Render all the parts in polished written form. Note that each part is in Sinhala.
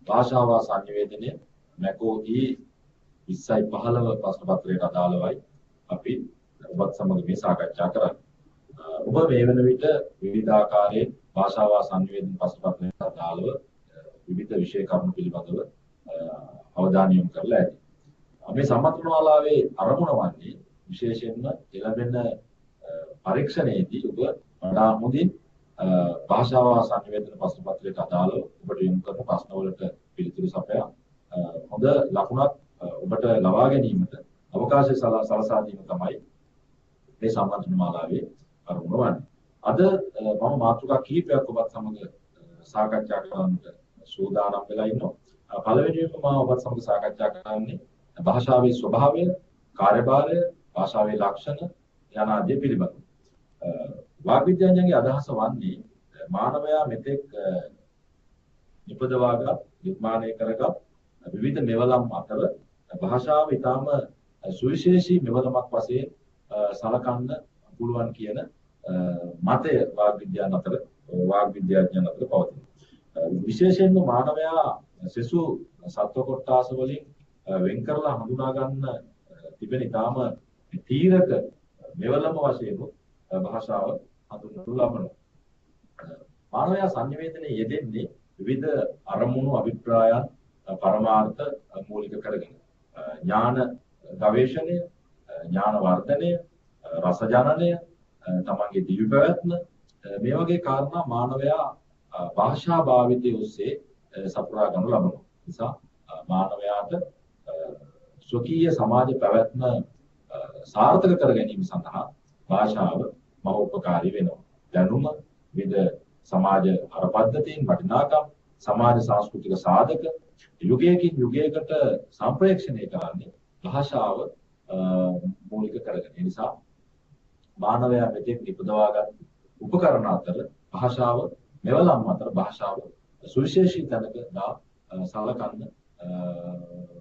භාෂාව සංනිවේදනය මැකෝ E2015 ප්‍රශ්න පත්‍රයට අදාළවයි අපි ඔබත් සමග මේ සාකච්ඡා කරන්නේ. ඔබ මේ වන විට විවිධාකාරයේ භාෂාව සංනිවේදන ප්‍රශ්න පත්‍රයට අදාළව විවිධ විෂය කරුණු පිළිබඳව අවධානය යොමු කරලා ඇති. මේ සම්මතනාලාවේ අරමුණ වන්නේ විශේෂයෙන්ම එළඹෙන පරීක්ෂණයේදී ඔබ වඩා හොඳින් භාෂාව සංනිවේදන ප්‍රශ්න පත්‍රයට අදාළව ඔබට යොමු කරන ප්‍රශ්න වලට පිළිතුරු සපයා හොඳ ලකුණක් ඔබට ලබා ගැනීමට අවකාශය සලසා දීම තමයි මේ සම්මතනාලාවේ අරමුණ වන්නේ. අද මම මාතෘකා කිහිපයක් ඔබත් සමග සාකච්ඡා කරන්නට සූදානම් වෙලා ඉන්නවා. පළවෙනියෙන්ම මම ඔබත් සමග සාකච්ඡා කරන්නේ භාෂාවේ ස්වභාවය, කාර්යභාරය, භාෂාවේ ලක්ෂණ යන ආදී පිළිබඳව. වාග් විද්‍යාඥයන්ගේ අදහස වන්නේ මානවයා මෙතෙක් නිපදවාගත්, නිර්මාණය කරගත් විවිධ මෙවලම් අතර භාෂාව ඊටම සුවිශේෂී මෙවලමක් වශයෙන් සලකන්න පුළුවන් කියන මතය වාග් විද්‍යාඥයන් අතර පවතිනවා. විශේෂයෙන්ම මානවයා සෙසු සත්ව කොටස වලින් වෙන් කරලා හඳුනා ගන්න තිබෙන ඊටම තීරක මෙවලම වශයෙන් භාෂාව හඳුන්වනු ලබනවා. මානවයා සංනිවේදනයේ යෙදෙන්නේ විවිධ අරමුණු, අභිප්‍රායන්, පරමාර්ථ මූලික කරගෙන ඥාන ගවේෂණය, ඥාන වර්ධනය, රස ජනනය, තමන්ගේ දිවි පැවැත්ම මේ වගේ කාරණා මානවයා භාෂා භාවිතය ඔස්සේ සපුරා ගන්නු ලබනවා. නිසා මානවයාට ස්වකීය සමාජ පැවැත්ම සාර්ථක කර ගැනීම සඳහා භාෂාව මහෝපකාරී වෙනවා. දැනුම, විවිධ සමාජ අර පද්ධතීන් වටිනාකම්, සමාජ සංස්කෘතික සාධක යුගයකින් යුගයකට සම්ප්‍රේක්ෂණය කරන්නේ භාෂාව මූලික කරගෙන. ඒ නිසා මානවයා මෙතෙක් නිපදවාගත් උපකරණ අතර භාෂාව මෙවලම් අතර භාෂාව සුවිශේෂී තැනක සලකන්න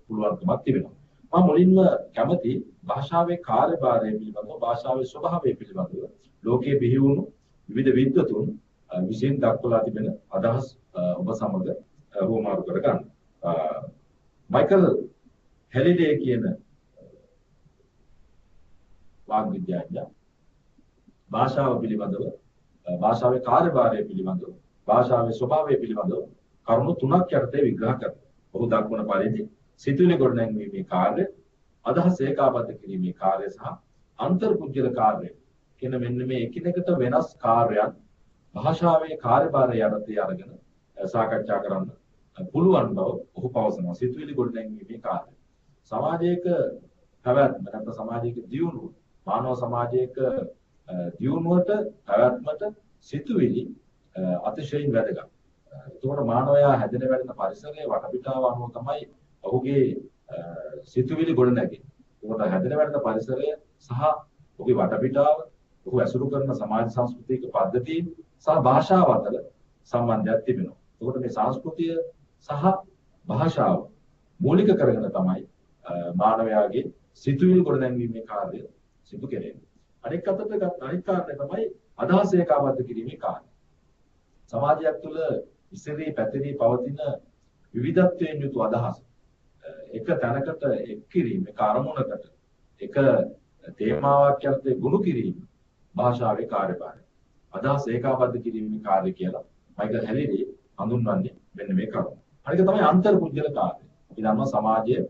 පුළුවන්කමක් තිබෙනවා. මම මුලින්ම කැමති භාෂාවේ කාර්යභාරය පිළිබඳව, භාෂාවේ ස්වභාවය පිළිබඳව ලෝකයේ බිහි වුණු විවිධ විද්වතුන් විසින් දක්වලා තිබෙන අදහස් ඔබ සමග වුමාරු කර ගන්න. මයිකල් හෙලිඩේ කියන වාග් විද්‍යාඥයා භාෂාව පිළිබඳව, භාෂාවේ කාර්යභාරය පිළිබඳව, භාෂාවේ ස්වභාවය පිළිබඳව කරුණු තුනක් යටතේ විග්‍රහ කරනවා. ඔහු දක්වන පරිදි සිතුවිලි ගොඩනැංවීමේ කාර්ය, අදහස් ඒකාබද්ධ කිරීමේ කාර්ය සහ අන්තර්පුද්ගල කාර්ය කියන මෙන්න මේ එකිනෙකට වෙනස් කාර්යයන් භාෂාවේ කාර්යභාරය යටතේ අරගෙන සාකච්ඡා කරන්න පුළුවන් බව ඔහු පවසනවා. සිතුවිලි ගොඩනැංවීමේ කාර්ය. සමාජයක පැවැත්ම නැත්නම් සමාජයක දියුණුව, මානව සමාජයක දියුණුවට පැවැත්මට සිතුවිලි අතිශයින් වැදගත්. ඒකෝට මානවයා හැදෙන වැඩෙන පරිසරයේ වටපිටාව අනුව තමයි ඔහුගේ සිතුවිලි ගොඩනැගෙන්නේ. ඒකට හැදෙන වැඩෙන පරිසරය සහ ඔහුගේ වටපිටාව, ඔහු ඇසුරු කරන සමාජ සංස්කෘතික පද්ධතීන් සහ භාෂාව අතර සම්බන්ධයක් තිබෙනවා. ඒකට මේ සංස්කෘතිය සහ භාෂාව මූලික කරගෙන තමයි මානවයාගේ සිතුවිලි ගොඩනැංවීමේ කාර්යය සිදු කෙරෙන්නේ. අනෙක් කාරණය තමයි අදහස් ඒකාබද්ධ කිරීමේ කාර්යය. සමාජයක් තුළ ඉස්සරී පැතිරී පවතින විවිධත්වයෙන් යුතු අදහස් එක තැනකට එක් කිරීම, එක අරමුණකට එක තේමාවක් යටතේ ගොනු කිරීම භාෂාවේ කාර්යභාරය. අදහස් ඒකාබද්ධ කිරීමේ කාර්යය කියලා මයිකල් හෙලිඩේ හඳුන්වන්නේ මෙන්න මේ කරුණ. අනික තමයි අන්තර්පුද්ගල කාර්යය. අපි දන්නවා සමාජයේ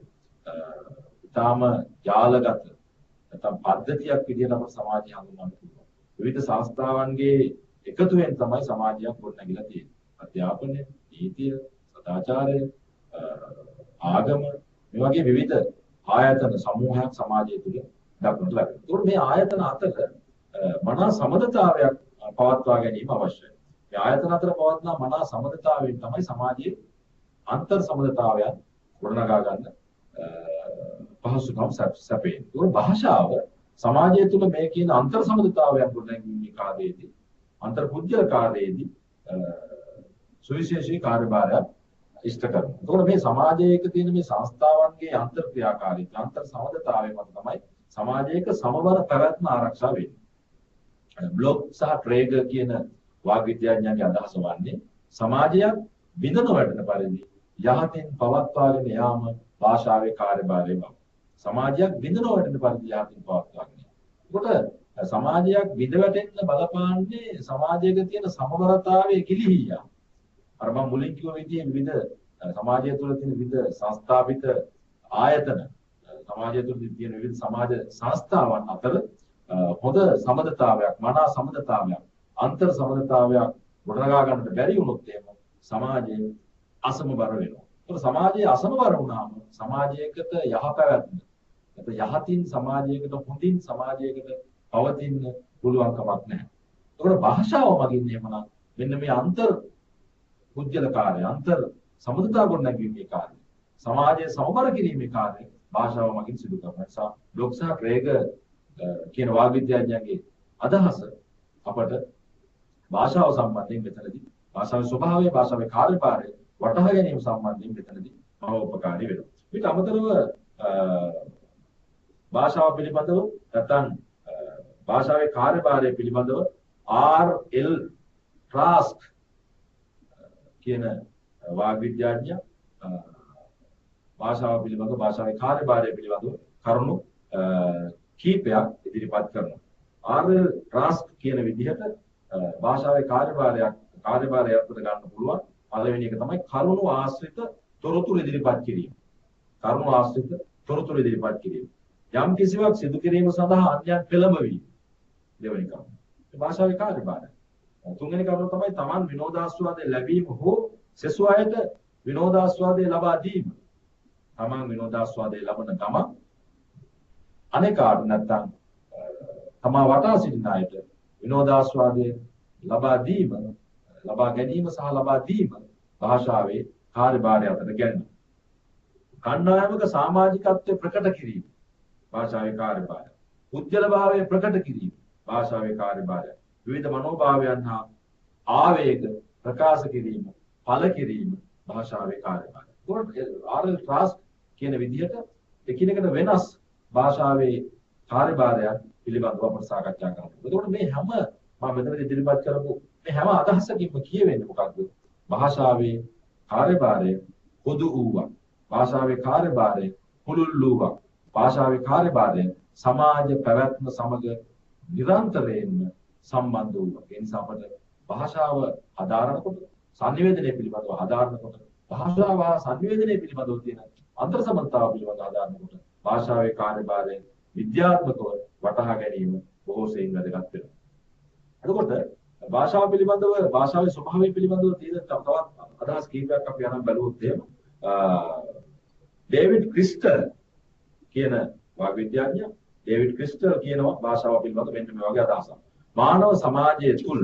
ඊටාම ජාලගත නැත්නම් පද්ධතියක් විදිහට අපේ සමාජය හඳුන්වන්න පුළුවන්. විවිධ සංස්ථාවන්ගේ එකතුවෙන් තමයි සමාජයක් ගොඩනැගිලා තියෙන්නේ. අධ්‍යාපනය, නීතිය, සදාචාරය, ආගම මේ වගේ විවිධ ආයතන සමූහයක් සමාජය තුළ දක්වනට ලැබෙනවා. ඒකෝ මේ ආයතන අතර මනා සමදතාවයක් පවත්වා ගැනීම අවශ්‍යයි. මේ ආයතන අතර පවත්නා මනා සමදතාවයෙන් තමයි සමාජයේ අන්තර් සමදතාවයන් ගොඩනගා ගන්න පහසුකම් සැපෙන්නේ. ඒකෝ භාෂාව සමාජය තුළ මේ කියන අන්තර් සමදතාවයන් ගොඩනැගීමේ කාර්යයේදී, අන්තර් පුද්ගල කාර්යයේදී සුවිශේෂී කාර්යභාරයක් ඉෂ්ට කරනවා. ඒකෝ මේ සමාජයක තියෙන මේ සංස්ථාවන්ගේ අන්තර් ක්‍රියාකාරීත්වය, අන්තර් සමදතාවය මත තමයි සමාජයක සමබර පැවැත්ම ආරක්ෂා වෙන්නේ. බ්ලොක් සහ ට්‍රේගර් කියන වාග් විද්‍යාඥයන්ගේ අදහස වන්නේ සමාජයක් බිඳන වැටෙන පරිදි යහතින් පවත්වාගෙන යාම භාෂාවේ කාර්යභාරය බව. සමාජයක් බිඳනවට පරිදි යහතින් පවත්වාගෙන යාම. ඒකට සමාජයක් බිඳ වැටෙන්න බලපාන්නේ සමාජයක තියෙන සමබරතාවයේ කිලිහි යාම. අර මම මුලින් කිව්ව විදිහේ විවිධ සමාජය තුළ තියෙන විවිධ සංස්ථාපිත ආයතන සමාජය තුළ තියෙන විවිධ සමාජ සංස්ථාවන් අතර හොඳ සමදතාවයක් මනා සමදතාවයක් අන්තර් සමදතාවයක් ගොඩනගා ගන්නට බැරි වුණොත් එහෙම සමාජයේ අසමබර වෙනවා. ඒක සමාජයේ අසමබර වුණාම සමාජයකට යහපැවැත්ම යහතින් සමාජයකට හොඳින් සමාජයකට පවතින්න පුළුවන් කමක් නැහැ. ඒකට භාෂාව මගින් එහෙමනම් මෙන්න මේ අන්තර් පුජ්‍යල කාර්ය අන්තර් සමදතා ගොඩනැගීමේ කාර්ය සමාජයේ සමබර කිරීමේ කාර්ය භාෂාව මගින් සිදු කරන නිසා බ්ලොක් සහ ක්‍රේග කියන වාග් විද්‍යාඥයන්ගේ අදහස අපට භාෂාව සම්බන්ධයෙන් මෙතනදී භාෂාවේ ස්වභාවය භාෂාවේ කාර්යභාරය වටහා ගැනීම සම්බන්ධයෙන් මෙතනදී මහෝපකාරී වෙනවා. ඊට අමතරව භාෂාව පිළිබඳව නැත්නම් භාෂාවේ කාර්යභාරය පිළිබඳව R.L. ට්‍රාස්ක් කියන වාග් විද්‍යාඥයා භාෂාව පිළිබඳව භාෂාවේ කාර්යභාරය පිළිබඳව කරුණු කීපයක් ඉදිරිපත් කරනවා. R.L. ට්‍රාස්ක් කියන විදිහට භාෂාවේ කාර්යභාරය අපිට ගන්න පුළුවන් පළවෙනි එක තමයි කරුණු ආශ්‍රිත තොරතුරු ඉදිරිපත් කිරීම. කරුණු ආශ්‍රිත තොරතුරු ඉදිරිපත් කිරීම. යම් කිසිවක් සිදු කිරීම සඳහා අන්‍යයන් පෙළඹවීම. දෙවෙනි කරුණ. භාෂාවේ කාර්යභාරය. තුන්වෙනි කරුණ තමයි Taman විනෝදාස්වාදයේ ලැබීම හෝ සෙසු අයට විනෝදාස්වාදයේ ලබා දීම. Taman විනෝදාස්වාදයේ ලබන ගමන් අනේකාට නැත්තම් තමා වටා සිටින අයට විනෝදාස්වාදයේ ලබා දීම ලබා ගැනීම සහ ලබා දීම භාෂාවේ කාර්යභාරය අතර ගැනීම. කණ්ඩායමක සමාජිකත්වයේ ප්‍රකට කිරීම භාෂාවේ කාර්යභාරය. උද්දල භාවයේ ප්‍රකට කිරීම භාෂාවේ කාර්යභාරය. විවිධ මනෝභාවයන් හා ආවේග ප්‍රකාශ කිරීම, පළ කිරීම භාෂාවේ කාර්යභාරය. R.L. ට්‍රාස්ක් කියන විදිහට එකිනෙකට වෙනස් භාෂාවේ කාර්යභාරයන් පිළිබඳව අපට සාකච්ඡා කරමු. එතකොට මේ හැම මම මෙතන ඉදිරිපත් කරපු මේ හැම අදහසකින්ම කියවෙන්නේ මොකක්ද? භාෂාවේ කාර්යභාරය පොදු වූවක්. භාෂාවේ කාර්යභාරය පුළුල් වූවක්. භාෂාවේ කාර්යභාරය සමාජ පැවැත්ම සමග නිරන්තරයෙන්ම සම්බන්ධ වූවක්. ඒ නිසා අපට භාෂාව හදාරනකොට සංනිවේදනය පිළිබඳව හදාරනකොට භාෂාව සංනිවේදනය පිළිබඳව තියෙන අන්තර් සම්බන්ධතාව පිළිබඳව හදාරනකොට භාෂාවේ කාර්යභාරය විද්‍යාත්මකව වටහා ගැනීම බොහෝ සෙයින් වැදගත් වෙනවා. එතකොට භාෂාව පිළිබඳව භාෂාවේ ස්වභාවය පිළිබඳව තියෙන තවත් අදහස් කීපයක් අපි අරන් බලුවොත් එහෙම ඩේවිඩ් ක්‍රිස්ටල් කියන වාග් විද්‍යාඥයා ඩේවිඩ් ක්‍රිස්ටල් කියනවා භාෂාව පිළිබඳව මෙන්න මේ වගේ අදහසක්. මානව සමාජයක් තුළ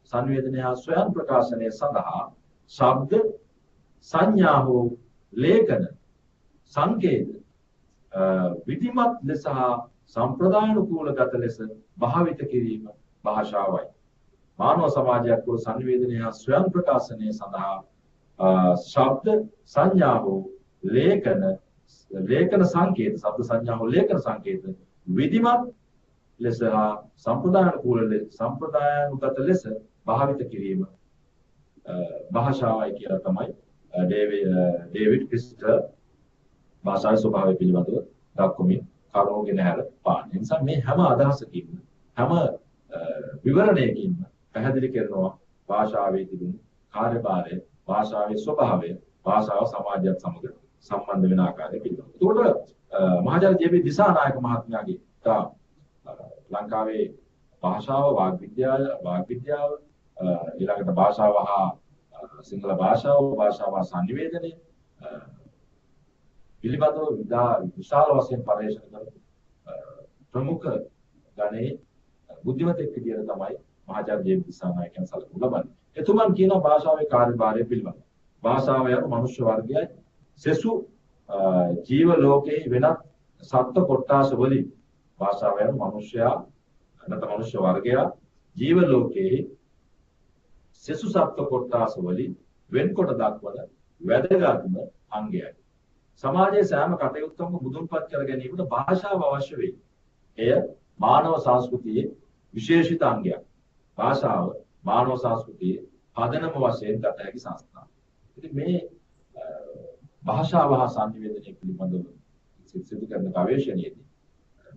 සංනිවේදනය හා ස්වයං ප්‍රකාශනය සඳහා ශබ්ද සංඥා හෝ ලේඛන සංකේත විධිමත් ලෙස හා සම්ප්‍රදායානුකූලගත ලෙස භාවිත කිරීම භාෂාවයි. මානව සමාජයක් තුළ සංනිවේදනය හා ස්වයං ප්‍රකාශනය සඳහා ශබ්ද සංඥා හෝ ලේඛන සංකේත ශබ්ද සංඥා හෝ ලේඛන සංකේත විධිමත් ලෙස හා සම්ප්‍රදායානුගත ලෙස භාවිත කිරීම භාෂාවයි කියලා තමයි ඩේවිඩ් ක්‍රිස්ටල් භාෂාවේ ස්වභාවය පිළිබඳව දක්වමින් කරුණුගෙන හැර පාන. ඒ නිසා මේ හැම අදහසකින්ම හැම විවරණයකින්ම පැහැදිලි කරනවා භාෂාවේ තිබෙන කාර්යභාරය, භාෂාවේ ස්වභාවය, භාෂාව සමාජයත් සමග සම්බන්ධ වෙන ආකාරය පිළිබඳව. ඒකට මහාචාර්ය ජේ.බී. දිසානායක මහත්මයාගේ ලංකාවේ භාෂාව වාග් විද්‍යාව ඊළඟට භාෂාව හා සිංහල භාෂාව සංනිවේදනය පිළිබඳව විශාල වශයෙන් පරිශන කරන ප්‍රමුඛ ගණයේ බුද්ධිමතෙක් විදියට තමයි මහාචාර්ය ජේ.බී. දිසානායකයන් සැලකුම් ලබන්නේ. එතුමන් කියනවා භාෂාවේ කාර්යභාරය පිළිබඳව. භාෂාව යන මනුෂ්‍ය වර්ගයයි සෙසු ජීව ලෝකයේ වෙනත් සත්ත්ව කොට්ටාස වලින් භාෂාව යන මනුෂ්‍යයා නැත්නම් මනුෂ්‍ය වර්ගයා ජීව ලෝකයේ සෙසු සත්ත්ව කොට්ටාස වලින් වෙන්කොට දක්වන වැදගත්ම අංගයයි. සමාජයේ සෑම කටයුත්තක්ම මුදුන්පත් කර ගැනීමට භාෂාව අවශ්‍ය වේ. එය මානව සංස්කෘතියේ විශේෂිත අංගයක්. භාෂාව මානව සංස්කෘතියේ පදනම වශයෙන් ගත හැකි සංස්ථාවක්. ඉතින් මේ භාෂාව හා සංනිවේදනය පිළිබඳව සිදු කරන ගවේෂණයේදී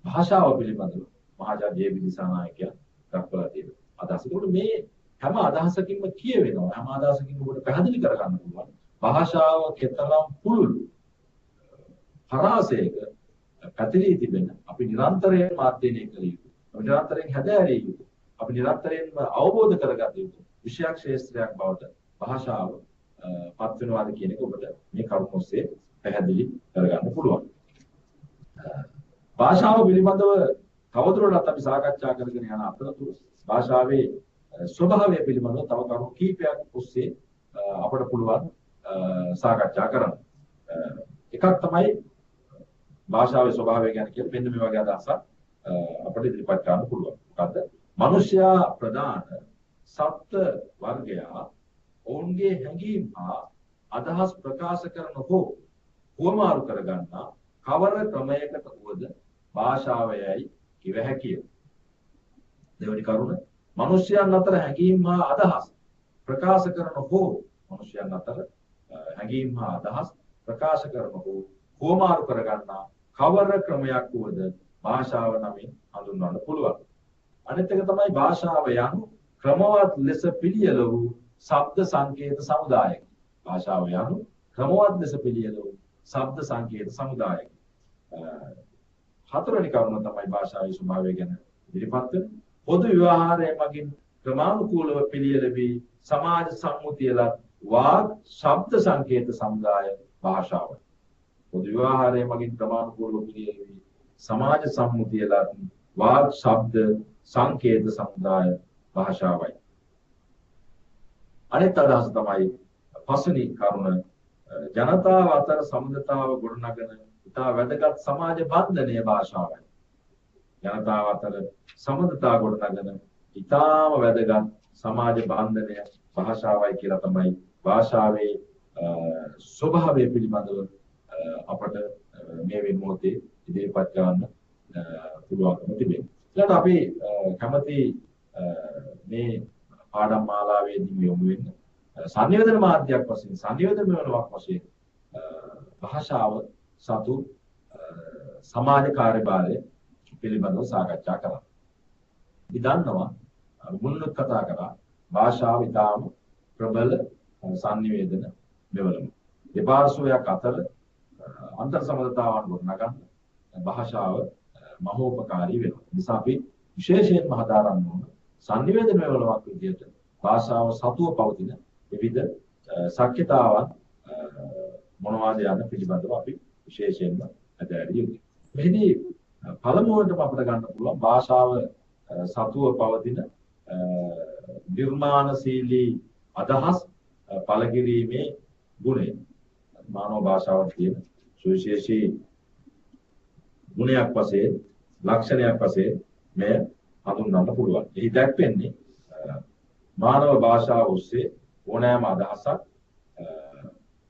භාෂාව පිළිබඳව මහාචාර්ය ජේ.බී. දිසානායකයා දක්වලා තියෙන අදහස. ඒකට මේ හැම අදහසකින්ම කියවෙනවා. හැම අදහසකින්ම ඔබට පැහැදිලි කරගන්න පුළුවන්. භාෂාව කෙතරම් පුළුල් පරාසයක පැතිරී තිබෙන අපි නිරන්තරයෙන් මාධ්‍යණය කළ යුතු. අපි නිරන්තරයෙන් හැදෑරිය යුතු. අපි නිරන්තරයෙන්ම අවබෝධ කරගත යුතු විෂයක් ක්ෂේත්‍රයක් බවට භාෂාව පත් වෙනවාද කියන එක ඔබට මේ කරුණ ඔස්සේ පැහැදිලි කරගන්න පුළුවන්. භාෂාව පිළිබඳව තවදුරටත් අපි සාකච්ඡා කරගෙන යන අතරතුර භාෂාවේ ස්වභාවය පිළිබඳව තව කරුණු කීපයක් ඔස්සේ අපට පුළුවන් සාකච්ඡා කරන්න. එකක් තමයි භාෂාවේ ස්වභාවය ගැන කියලා මෙන්න මේ වගේ අදහසක් අපිට ඉදිරිපත් කරන්න පුළුවන්. මොකද්ද? මිනිසයා ප්‍රධාන සත්ත්ව වර්ගයා ඔවුන්ගේ හැඟීම් හා අදහස් ප්‍රකාශ කරන හෝ වමාරු කරගන්නා කවර ක්‍රමයකට වුවද භාෂාවයයි කිව හැකිය. දෙවැනි කරුණ මිනිසයන් අතර හැඟීම් හා අදහස් ප්‍රකාශ කරන හෝ මිනිසයන් අතර හැඟීම් හා අදහස් ප්‍රකාශ කරන හෝ වමාරු කරගන්නා කවර ක්‍රමයක් වුවද භාෂාව නමින් හඳුන්වන්න පුළුවන්. අනිත් එක තමයි භාෂාව යනු ක්‍රමවත් ලෙස පිළියෙල වූ ශබ්ද සංකේත සමුදායකි. භාෂාව යනු ක්‍රමවත් ලෙස පිළියෙල වූ ශබ්ද සංකේත සමුදායකි. හතරවෙනි කරුණ තමයි භාෂාවේ ස්වභාවය ගැන ඉදිරිපත් වෙන පොදු ව්‍යවහාරයේ මගින් ක්‍රමානුකූලව පිළියෙල වී සමාජ සම්මුතියලත් වාග් ශබ්ද සංකේත සමුදාය භාෂාව. පොදු ව්‍යවහාරයේ මගින් ක්‍රමානුකූලව පිළියෙල වී සමාජ සම්මුතියලත් වාග් ශබ්ද සංකේත සමුදාය භාෂාවයි. අනෙත් අදහස තමයි පස්වෙනි කරුණ ජනතාව අතර සම්බන්ධතාව ගොඩනගන ඉතා වැදගත් සමාජ බන්ධනය භාෂාවයි. ජනතාව අතර සම්බන්ධතාව ගොඩනගන ඉතාම වැදගත් සමාජ බන්ධනය භාෂාවයි කියලා තමයි භාෂාවේ ස්වභාවය පිළිබඳව අපට මේ වෙනමොතේ ඉදිරිපත් කරන්න පුළුවන්කම තිබෙනවා. ඊළඟට අපි කැමති මේ පාඩම් මාලාවේදී යොමු වෙන්න සංනිවේදන මාධ්‍යයක් වශයෙන් සංනිවේදන මෙවලක් වශයෙන් භාෂාව සතු සමාජ කාර්යභාරය පිළිබඳව සාකච්ඡා කරා. අපි දන්නවා මුලින්ම කතා කරා භාෂාව ඉතාම ප්‍රබල සංනිවේදන මෙවලම. දෙපාර්ශ්වයක් අතර අන්තර් සම්බන්ධතාවන් ගොඩනගන්න භාෂාව මහෝපකාරී වෙනවා. නිසා අපි විශේෂයෙන්ම හදාරන්න ඕන සංනිවේදන මෙවලක් විදිහට භාෂාව සතුව පවතින විවිධ ශක්්‍යතාවන් මොනවාද යන පිළිබඳව අපි විශේෂයෙන්ම හදාරිය යුතුයි. මෙහිදී පළමුවටම අපිට ගන්න පුළුවන් භාෂාව සතුව පවතින නිර්මාණශීලී අදහස් පළ කිරීමේ ගුණය. මානව භාෂාවක් තියෙන සුවිශේෂී ගුණයක් වශයෙන් ලක්ෂණයක් වශයෙන් මෙය හඳුන්වන්න පුළුවන්. එහි දැක්වෙන්නේ මානව භාෂාව ඔස්සේ ඕනෑම අදහසක්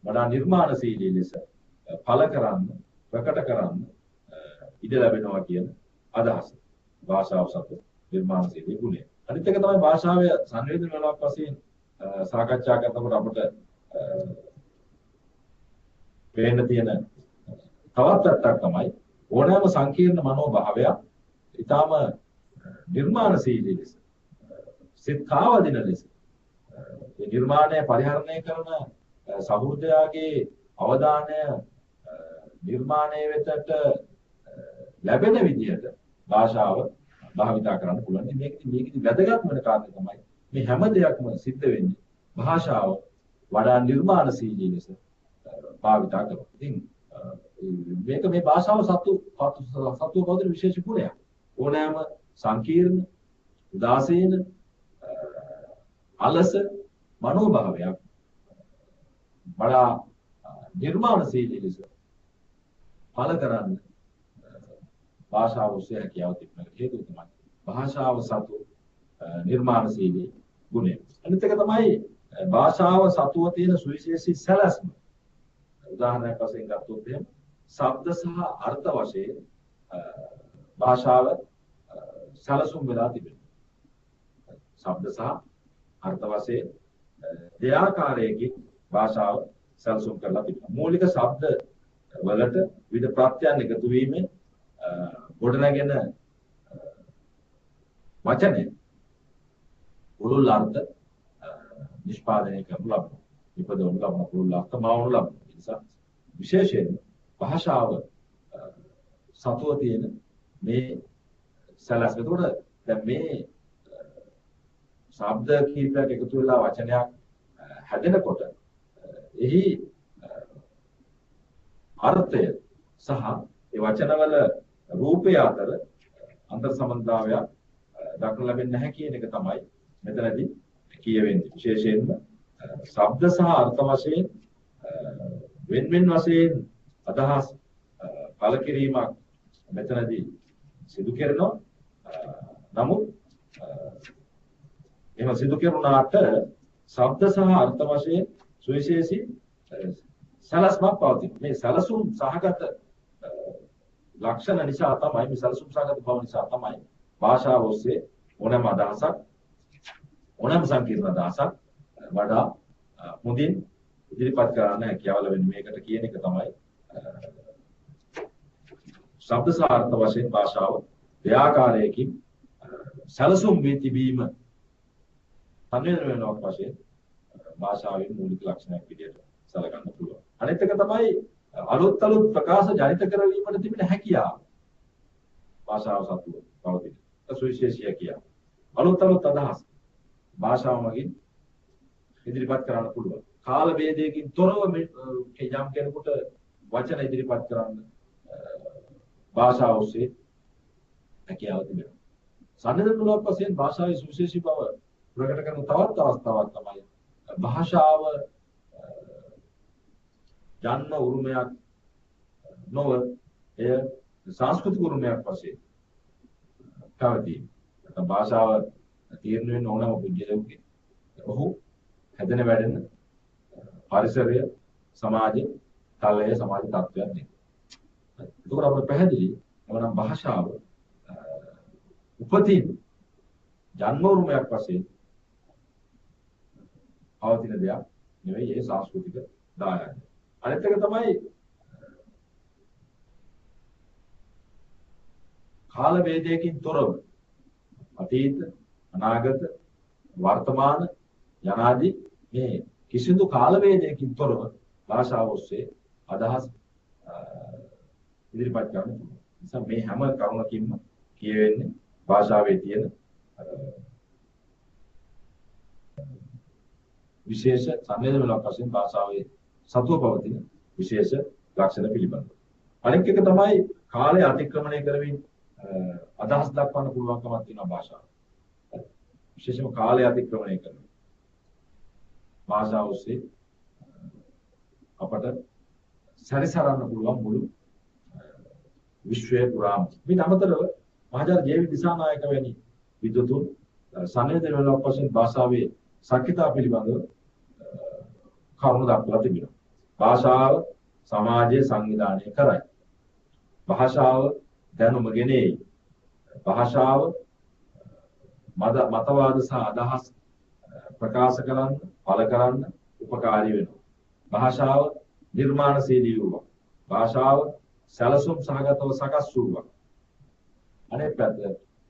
වඩා නිර්මාණශීලී ලෙස පළ කරන්න ප්‍රකට කරන්න ඉඩ ලැබෙනවා කියන අදහස. භාෂාව සතු නිර්මාණශීලී ගුණය. අනිත් එක තමයි භාෂාවේ සංවේදන වලක් වශයෙන් සාකච්ඡා කරනකොට අපිට පේන්න තියෙන තවත් පැත්තක් තමයි ඕනෑම සංකීර්ණ මනෝභාවයක් ඊටාම නිර්මාණශීලී ලෙස සිත කාවදින ලෙස ඒ නිර්මාණය පරිහරණය කරන සහෘදයාගේ අවධානය නිර්මාණය වෙතට ලැබෙන විදිහට භාෂාව භාවිතා කරන්න පුළුවන්. මේකෙදි වැදගත් වෙන කාරණේ තමයි මේ හැම දෙයක්ම සිද්ධ වෙන්නේ භාෂාව වඩා නිර්මාණශීලී ලෙස භාවිතා කරනවා. ඉතින් මේක මේ භාෂාව සතු පොදු විශේෂ ගුණයක්. ඕනෑම සංකීර්ණ උදාසීන අලස මනෝභාවයක් වඩා නිර්මාණශීලී ලෙස පළ කරන්න භාෂාව ඔස්සේ හැකියාව තිබෙන හේතුව තමයි භාෂාව සතු නිර්මාණශීලී ගුණය. අනිත් එක තමයි භාෂාව සතුව තියෙන සුවිශේෂී සැලැස්ම. උදාහරණයක් වශයෙන් ගත්තොත් එහෙම ශබ්ද සහ අර්ථ වශයෙන් භාෂාව සැලසුම් වෙලා තිබෙනවා. ශබ්ද සහ අර්ථ වශයෙන් දෙආකාරයකින් භාෂාව සැලසුම් කරලා තිබෙනවා. මූලික ශබ්ද වලට විවිධ ප්‍රත්‍යයන් එකතු වීමෙන් ගොඩනැගෙන වචනේ පුළුල් අර්ථ නිෂ්පාදනය කරනු ලබනවා. ඉපදවනු ලබන පුළුල් අර්ථ මාවනු ලබනවා. ඒ නිසා විශේෂයෙන් භාෂාව සතුව තියෙන මේ සැලැස්ම. එතකොට දැන් මේ ශබ්ද කීපයක් එකතු වෙලා වචනයක් හැදෙනකොට එහි අර්ථය සහ ඒ වචනවල රූපය අතර අන්තර් සම්බන්ධතාවයක් දක්න ලැබෙන්නේ නැහැ කියන එක තමයි මෙතනදී කියවෙන්නේ. විශේෂයෙන්ම ශබ්ද සහ අර්ථ වශයෙන් වෙන වශයෙන් අදහස් පළ කිරීමක් මෙතනදී සිදු කරනවා. නමුත් එහෙම සිදු කෙරුණාට ශබ්ද සහ අර්ථ වශයෙන් සුවිශේෂී සලස්මක් පවතින. මේ සලසුම් සහගත ලක්ෂණ නිසා තමයි මේ සලසුම් සහගත බව නිසා තමයි භාෂාව ඔස්සේ ඕනෑම අදහසක් ඕනෑම සංකීර්ණ අදහසක් වඩා මුදින් ඉදිරිපත් කරන්න හැකියාව ලැබෙන මේකට කියන එක තමයි ශබ්ද සහ අර්ථ වශයෙන් භාෂාව දෙආකාරයකින් සලසුම් වී තිබීම සංවේදන වෙනවක් වශයෙන් භාෂාවේ මූලික ලක්ෂණයක් විදිහට සැලකන්න පුළුවන්. අනිත් එක තමයි අලුත් ප්‍රකාශ ජනිත කරවීමට තිබෙන හැකියාව. භාෂාව සතුව පවතින සුවිශේෂී හැකියාව. අලුත් අදහස් භාෂාව මගින් ඉදිරිපත් කරන්න පුළුවන්. කාල වේදයකින් තොරව යම් කෙනෙකුට වචන ඉදිරිපත් කරන්න භාෂාව ඔස්සේ හැකියාව තිබෙනවා. සංවේදනමූලක වශයෙන් භාෂාවේ සුවිශේෂී බව ප්‍රකට කරන තවත් අවස්ථාවක් තමයි භාෂාව ජන්ම උරුමයක් නොව එය සංස්කෘතික උරුමයක් වශයෙන් පැවතීම. නැත්නම් භාෂාව තීරණය වෙන ඕනම පුද්ගලයෙකුගේ ඔහු හැදෙන වැඩෙන පරිසරය සමාජ තලය සමාජ තත්ත්වයක් නේ. ඒකෝර අපිට පැහැදිලි එවනම් භාෂාව උපතින් ජන්ම උරුමයක් වශයෙන් පවතින දෙයක් නෙවෙයි ඒ සංස්කෘතික දායාදය. අනිත් එක තමයි කාල වේදයකින් තොරව අතීත අනාගත වර්තමාන යනාදී මේ කිසිදු කාල වේදයකින් තොරව භාෂාව ඔස්සේ අදහස් ඉදිරිපත් කරන්න පුළුවන්. නිසා මේ හැම කරුණකින්ම කියවෙන්නේ භාෂාවේ තියෙන විශේෂ සංවේදනමූලක වශයෙන් භාෂාවේ සතුව පවතින විශේෂ ලක්ෂණ පිළිබඳව. අනෙක් එක තමයි කාලය අතික්‍රමණය කරමින් අදහස් දක්වන්න පුළුවන්කමක් තියෙනවා භාෂාව. විශේෂම කාලය අතික්‍රමණය කරමින් භාෂාව ඔස්සේ අපට සැරිසරන්න පුළුවන් මුළු විශ්වය පුරාම. මේ අමතරව මහාචාර්ය ජේ.වී. දිසානායක වැනි විද්වතුන් සංවේදනමූලක වශයෙන් භාෂාවේ ශක්තිතා පිළිබඳව කරුණු දක්වලා තිබෙනවා. භාෂාව සමාජයේ සංවිධානය කරයි. භාෂාව දැනුම ගෙනෙයි. භාෂාව මතවාද සහ අදහස් ප්‍රකාශ කරන්න, පළ කරන්න උපකාරී වෙනවා. භාෂාව නිර්මාණශීලී වූවා. භාෂාව සැලසුම් සහගතව සකස් වූවා. අනෙක් පැත්ත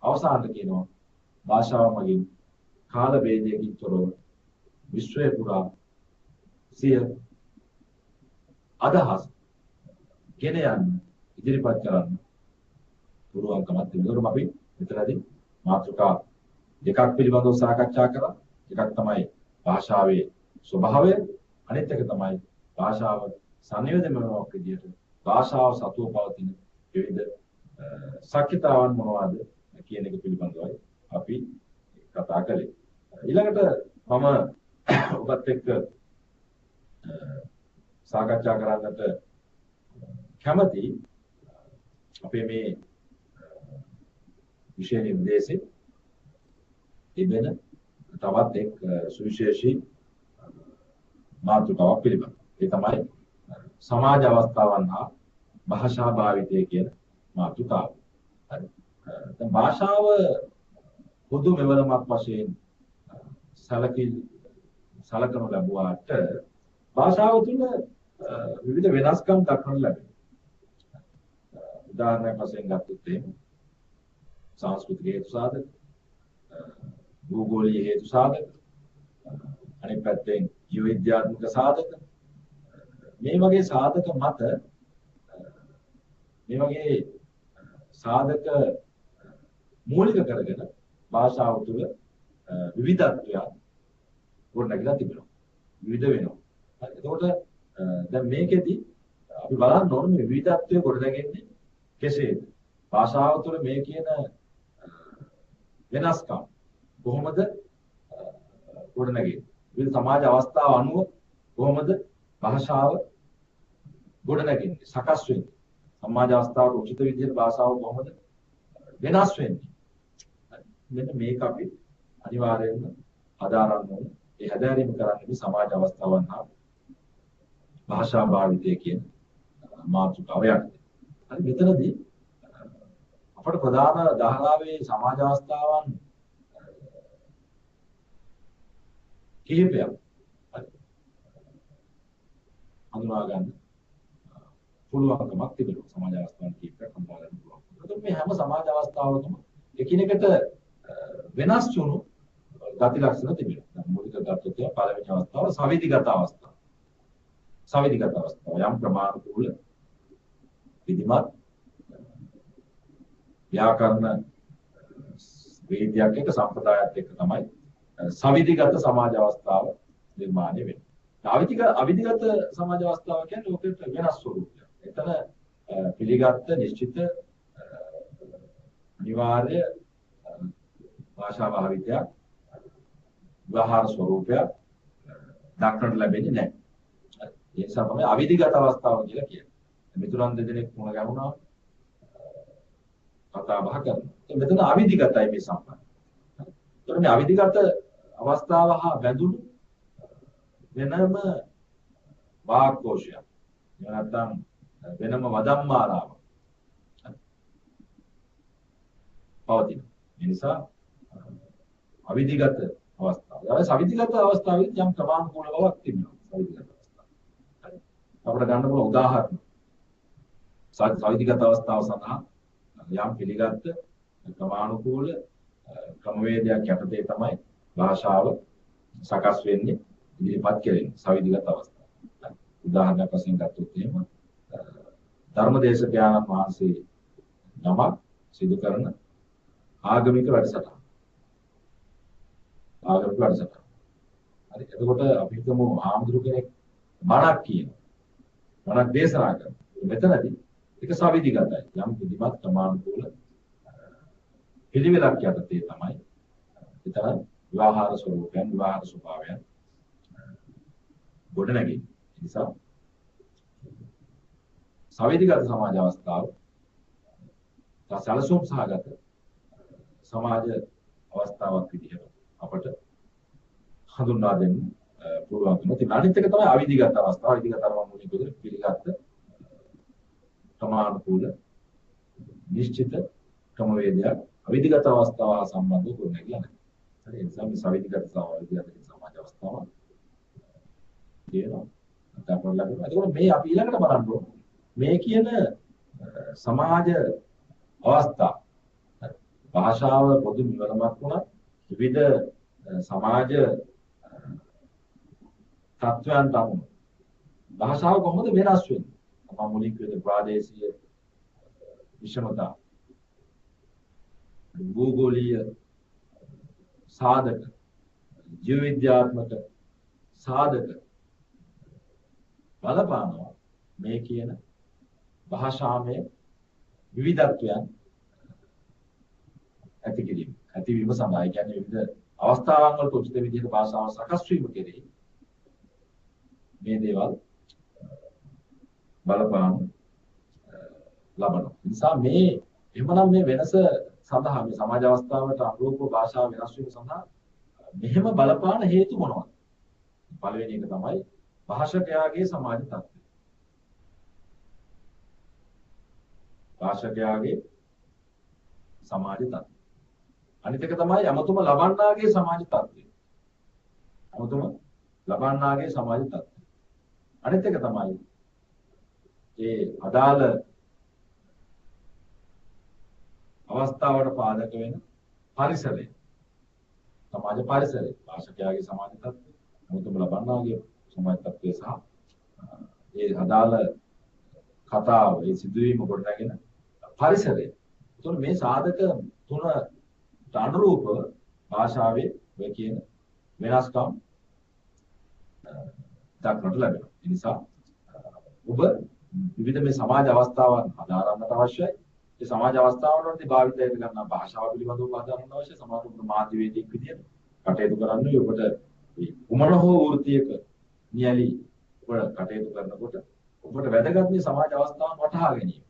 අවසානට කියනවා භාෂාව මගින් කාල වේදයකින් තොරව විශ්වය පුරා සිය අදහස් ගෙන යන්න ඉදිරිපත් කරන්න පුළුවන්කමක් තිබෙනවා. අපි මෙතනදී මාතෘකා දෙකක් පිළිබඳව සාකච්ඡා කරා. එකක් තමයි භාෂාවේ ස්වභාවය, අනෙත් එක තමයි භාෂාව සංවේදනමූලක විදිහට භාෂාව සතුව පවතින විවිධ ශක්තිතාවන් මොනවාද කියන එක පිළිබඳවයි අපි කතා කළේ. ඊළඟට මම ඔබත් එක්ක සාකච්ඡා කරන්නට කැමති අපේ මේ විෂය නිර්දේශයේ තිබෙන තවත් එක් සුවිශේෂී මාතෘකාවක් පිළිබඳව. ඒ තමයි සමාජ අවස්ථාවන් හා භාෂා භාවිතය කියන මාතෘකාව. හරි. දැන් භාෂාව පොදු මෙවලමක් වශයෙන් සලකනු ලැබුවාට භාෂාව තුළ විවිධ වෙනස්කම් දක්වනු ලැබෙනවා. උදාහරණයක් වශයෙන් ගත්තොත් එහෙම සංස්කෘතික හේතු සාධක, භූගෝලීය හේතු සාධක, අනිත් පැත්තෙන් ජීව විද්‍යාත්මක සාධක, මේ වගේ සාධක මත මේ වගේ සාධක මූලික කරගෙන භාෂාව තුළ විවිධත්වයක් ගොඩනැගිලා තිබෙනවා. විවිධ වෙනවා. එතකොට දැන් මේකෙදි අපි බලන්න ඕනේ මේ විවිධත්වය ගොඩනැගෙන්නේ කෙසේද? භාෂාව තුළ මේ කියන වෙනස්කම් කොහොමද ගොඩනැගෙන්නේ? විවිධ සමාජ අවස්ථාව අනුව කොහොමද භාෂාව ගොඩනැගෙන්නේ? සකස් වෙන්නේ? සමාජ අවස්ථාවට උචිත විදිහට භාෂාව කොහොමද වෙනස් වෙන්නේ? මෙන්න මේක අපි අනිවාර්යයෙන්ම හදාරන්න ඕනේ. ඒ හැදෑරීම කරන්නේ සමාජ අවස්ථාවන් හා භාෂා භාවිතය කියන මාතෘකාව යටතේ. හරි මෙතනදී අපට ප්‍රධාන ධාරාවේ සමාජ අවස්ථාවන් කිහිපයක් හඳුනා ගන්න පුළුවන්කමක් තිබෙනවා. සමාජ අවස්ථාවන් කිහිපයක් හඳුනා ගන්න පුළුවන්. ඒකට මේ හැම සමාජ අවස්ථාවකම එකිනෙකට වෙනස් වුණු ගති ලක්ෂණ තිබෙනවා. දැන් මූලික ගත්තොත් පළවෙනි අවස්ථාව සවිධිගත අවස්ථාව. සවිධිගත අවස්ථාව යම් ප්‍රමාණිකුල විධිමත් ව්‍යාකරණ වේදයක් එක සම්ප්‍රදායත් එක්ක තමයි සවිධිගත සමාජ අවස්ථාව නිර්මාණය වෙන්නේ. අවිධිගත සමාජ අවස්ථාව කියන්නේ ඔකට වෙනස් ස්වරූපයක්. එතන පිළිගත් නිශ්චිත අනිවාර්ය භාෂා භාවිතයක් ව්‍යවහාර ස්වරූපයක් දක්නට ලැබෙන්නේ නැහැ. ඒ නිසා තමයි අවිධිගත අවස්ථාව කියලා කියන්නේ. මිතුරන් දෙදෙනෙක් මුණ ගැහුණා කතා බහ කරනවා. මෙතන අවිධිගතයි මේ සම්බන්ධය. ඒතර මේ අවිධිගත අවස්ථාව හා බැඳුණු වෙනම වාක්කෝෂයක්. එහෙම නැත්නම් වෙනම වදම්මාලාවක් පවතින. ඒ නිසා අවිධිගත අවස්ථාව. ඒ සවිධිගත අවස්ථාවේදී යම් ක්‍රමානුකූල බවක් තිබෙනවා. සවිධිගත අවස්ථාව. හරි. අපිට ගන්න පුළුවන් උදාහරණ. සවිධිගත අවස්ථාව සඳහා යම් පිළිගත් ක්‍රමානුකූල ක්‍රමවේදයක් යටතේ තමයි භාෂාව සකස් වෙන්නේ ඉදිරිපත් කෙරෙන්නේ සවිධිගත අවස්ථාව. උදාහරණයක් වශයෙන් ගත්තොත් එහෙම ධර්මදේශකයන්න් වහන්සේ නමක් සිදු කරන ආගමික වැඩසටහන. ආගමික වැඩසටහන. හරි. එතකොට අපි හිතමු ආම්දුරු කෙනෙක් බණක් කියනවා. බණක් දේශනා කරනවා. මෙතනදී ඒක සවිධිගතයි. යම් විධිමත් ක්‍රමානුකූල පිළිවෙලක් යටතේ තමයි එතන ව්‍යවහාර ස්වරූපයන් ව්‍යවහාර ස්වභාවයන් ගොඩනැගෙන්නේ. ඒ නිසා සවිධිගත සමාජ අවස්ථාව සැලසුම් සහගත සමාජ අවස්ථාවක් විදිහට අපට හඳුන්වා දෙන්න පුළුවන් වෙනවා. අනිත් එක තමයි අවිධිගත අවස්ථාව. අවිධිගත මූලික විදිහට පිළිගත් ප්‍රමාණිකුල නිශ්චිත ක්‍රමවේදයක් අවිධිගත අවස්ථාව හා සම්බන්ධව ගොඩනැගිලා නැහැ. හරි ඒ නිසා මේ සවිධිගත සමාජ අවස්ථාව කියනවා. අපට ලැබෙනවා. ඒකෝර මේ අපි ඊළඟට බලන්න ඕනේ. මේ කියන සමාජ අවස්ථා භාෂාව පොදු නිවනමක් වුණත් විවිධ සමාජ තත්ත්වයන්ට අනුව භාෂාව කොහොමද වෙනස් වෙන්නේ? අපා මුලික විදිහට ප්‍රාදේශීය විෂමතා භූගෝලීය සාධක ජීව විද්‍යාත්මක සාධක බලපානවා මේ කියන භාෂාමය විවිධත්වයන් ඇති කිරීම ඇතිවීම සඳහා කියන්නේ විවිධ අවස්ථාවන් වල උචිත විදිහට භාෂාව සකස් වීම කෙරෙහි මේ දේවල් බලපාන ලබනවා. නිසා මේ එහෙමනම් මේ වෙනස සඳහා මේ සමාජ අවස්ථාවට අනුරූප භාෂාව වෙනස් වීම සඳහා මෙහෙම බලපාන හේතු මොනවද? පළවෙනි එක තමයි භාෂකයාගේ සමාජ තත්ත්වය. භාෂකයාගේ සමාජ තත්ත්වය. අනිත් එක තමයි යමතුම ලබන්නාගේ සමාජ තත්ත්වය. මොකදම ලබන්නාගේ සමාජ තත්ත්වය. අනිත් එක තමයි ඒ අදාළ අවස්ථාවට පාදක වෙන පරිසරය. සමාජ පරිසරය. භාෂකයාගේ සමාජ තත්ත්වය, මොකදම ලබන්නාගේ සමාජ තත්ත්වය සහ ඒ අදාළ කතාව, ඒ සිදුවීම ගොඩනගෙන පරිසරය. එතකොට මේ සාධක තුනට අනුරූපව භාෂාවේ මේ කියන වෙනස්කම් දක්නට ලැබෙනවා. ඒ නිසා ඔබ විවිධ මේ සමාජ අවස්ථාවන් හදාරන්නට අවශ්‍යයි. ඒ සමාජ අවස්ථාවල වලදී භාවිතයට ගන්නා භාෂාව පිළිබඳව හදාරන්න අවශ්‍යයි. සමාජ මාධ්‍යවේදියෙක් විදියට කටයුතු කරන්නේ ඔබට කුමන හෝ වෘත්තියක නියැලි ඔබ කටයුතු කරනකොට ඔබට වැදගත් මේ සමාජ අවස්ථාවන් වටහා ගැනීම.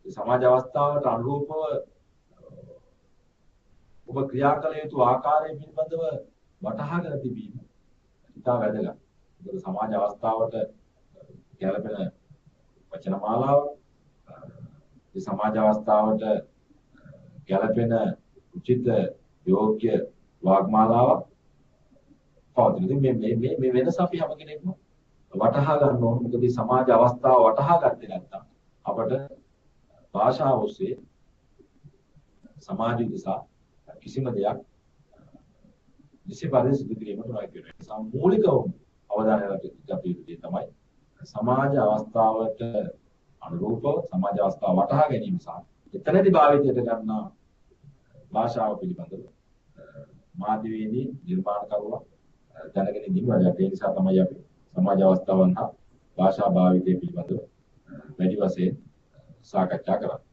මේ සමාජ අවස්ථාවට අනුරූපව ඔබ ක්‍රියා කළ යුතු ආකාරය පිළිබඳව වටහාගෙන තිබීම ඉතා වැදගත්. මොකද සමාජ අවස්ථාවට ගැළපෙන වචන මාලාව, මේ සමාජ අවස්ථාවට ගැළපෙන උචිත යෝග්‍ය වාග්මාලාව පවතින. ඉතින් මේ වෙනස අපි හැම කෙනෙක්ම වටහා ගන්න ඕන. මොකද මේ සමාජ අවස්ථාව වටහා ගත්තේ නැත්නම් අපට භාෂාව ඔස්සේ සමාජ දිසා කිසිම දෙයක් නිසි පරිදි සිදු කිරීමට නොහැකි වෙනවා. ඒ නිසා මූලිකව අවධානය ගත යුතු දේ තමයි සමාජ අවස්ථාවට අනුරූපව සමාජ අවස්ථාව වටහා ගැනීම සහ එතනදී භාවිතයට ගන්නා භාෂාව පිළිබඳව මාධ්‍යවේදී නිර්මාණකරුවා දැනගෙන ඉන්න වැඩක්. ඒ නිසා තමයි අපි සමාජ අවස්ථාවන් හා භාෂා භාවිතය පිළිබඳව වැඩි වශයෙන් සාකච්ඡා කරන්නේ.